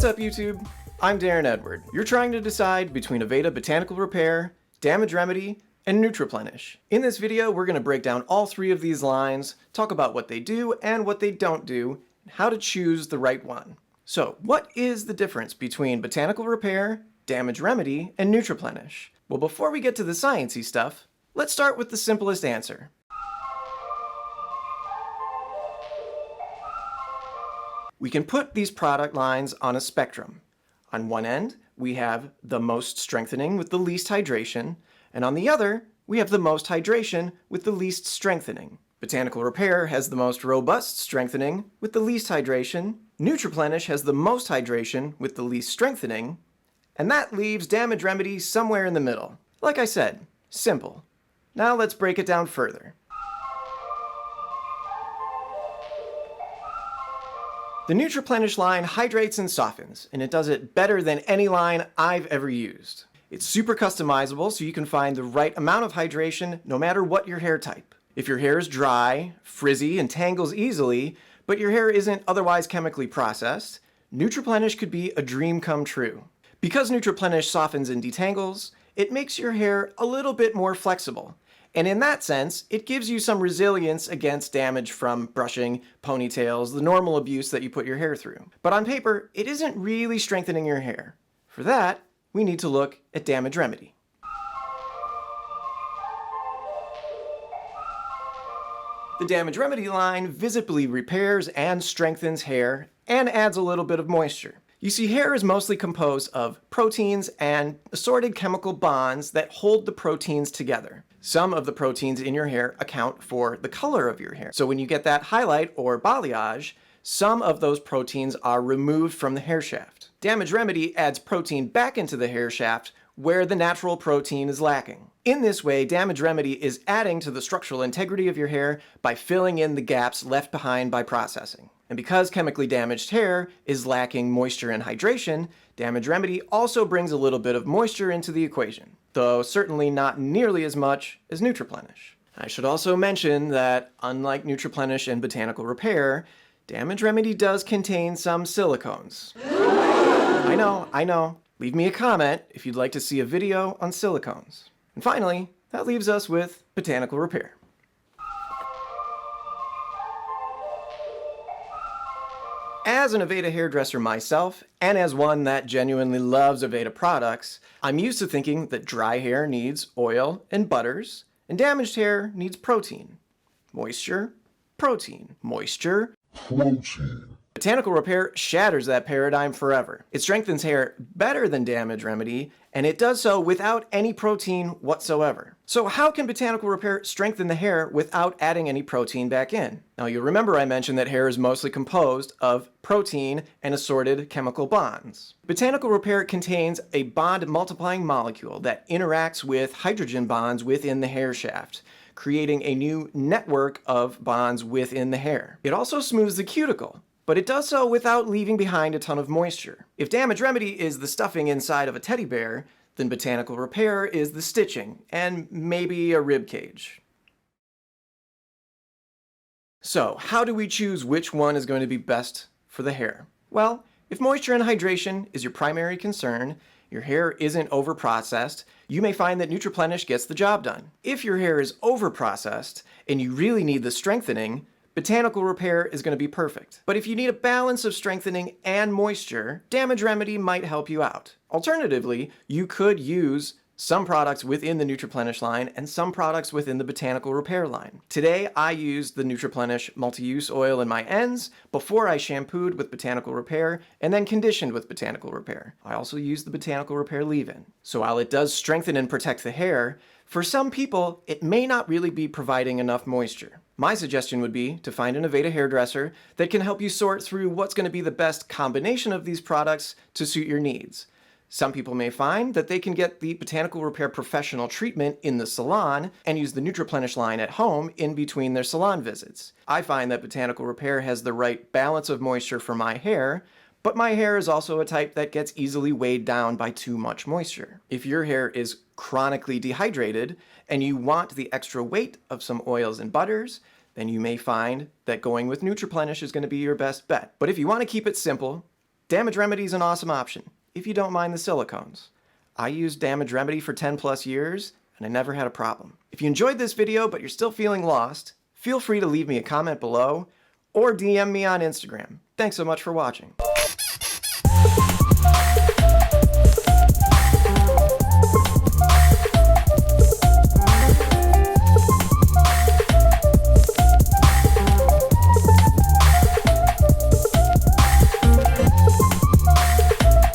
What's up, YouTube? I'm Darren Edward. You're trying to decide between Aveda Botanical Repair, Damage Remedy, and Nutriplenish. In this video, we're going to break down all three of these lines, talk about what they do and what they don't do, and how to choose the right one. So, what is the difference between Botanical Repair, Damage Remedy, and Nutriplenish? Well, before we get to the sciencey stuff, let's start with the simplest answer. We can put these product lines on a spectrum. On one end, we have the most strengthening with the least hydration, and on the other, we have the most hydration with the least strengthening. Botanical Repair has the most robust strengthening with the least hydration, Nutriplenish has the most hydration with the least strengthening, and that leaves Damage Remedy somewhere in the middle. Like I said, simple. Now let's break it down further. The Nutriplenish line hydrates and softens, and it does it better than any line I've ever used. It's super customizable, so you can find the right amount of hydration no matter what your hair type. If your hair is dry, frizzy, and tangles easily, but your hair isn't otherwise chemically processed, Nutriplenish could be a dream come true. Because Nutriplenish softens and detangles, it makes your hair a little bit more flexible. And in that sense, it gives you some resilience against damage from brushing, ponytails, the normal abuse that you put your hair through. But on paper, it isn't really strengthening your hair. For that, we need to look at Damage Remedy. The Damage Remedy line visibly repairs and strengthens hair and adds a little bit of moisture. You see, hair is mostly composed of proteins and assorted chemical bonds that hold the proteins together. Some of the proteins in your hair account for the color of your hair. So when you get that highlight or balayage, some of those proteins are removed from the hair shaft. Damage Remedy adds protein back into the hair shaft where the natural protein is lacking. In this way, Damage Remedy is adding to the structural integrity of your hair by filling in the gaps left behind by processing. And because chemically damaged hair is lacking moisture and hydration, Damage Remedy also brings a little bit of moisture into the equation, though certainly not nearly as much as Nutriplenish. I should also mention that, unlike Nutriplenish and Botanical Repair, Damage Remedy does contain some silicones. I know. Leave me a comment if you'd like to see a video on silicones. And finally, that leaves us with Botanical Repair. As an Aveda hairdresser myself, and as one that genuinely loves Aveda products, I'm used to thinking that dry hair needs oil and butters, and damaged hair needs protein. Moisture, protein. Moisture, protein. Botanical Repair shatters that paradigm forever. It strengthens hair better than Damage Remedy, and it does so without any protein whatsoever. So how can Botanical Repair strengthen the hair without adding any protein back in? Now you'll remember I mentioned that hair is mostly composed of protein and assorted chemical bonds. Botanical Repair contains a bond multiplying molecule that interacts with hydrogen bonds within the hair shaft, creating a new network of bonds within the hair. It also smooths the cuticle, but it does so without leaving behind a ton of moisture. If Damage Remedy is the stuffing inside of a teddy bear, then Botanical Repair is the stitching, and maybe a rib cage. So, how do we choose which one is going to be best for the hair? Well, if moisture and hydration is your primary concern, your hair isn't overprocessed, you may find that Nutriplenish gets the job done. If your hair is overprocessed, and you really need the strengthening, Botanical Repair is going to be perfect. But if you need a balance of strengthening and moisture, Damage Remedy might help you out. Alternatively, you could use some products within the Nutriplenish line and some products within the Botanical Repair line. Today, I used the Nutriplenish multi-use oil in my ends before I shampooed with Botanical Repair and then conditioned with Botanical Repair. I also used the Botanical Repair leave-in. So while it does strengthen and protect the hair, for some people, it may not really be providing enough moisture. My suggestion would be to find an Aveda hairdresser that can help you sort through what's going to be the best combination of these products to suit your needs. Some people may find that they can get the Botanical Repair professional treatment in the salon and use the Nutriplenish line at home in between their salon visits. I find that Botanical Repair has the right balance of moisture for my hair, but my hair is also a type that gets easily weighed down by too much moisture. If your hair is chronically dehydrated and you want the extra weight of some oils and butters, then you may find that going with Nutriplenish is going to be your best bet. But if you want to keep it simple, Damage Remedy is an awesome option, if you don't mind the silicones. I used Damage Remedy for 10 plus years, and I never had a problem. If you enjoyed this video but you're still feeling lost, feel free to leave me a comment below, or DM me on Instagram. Thanks so much for watching.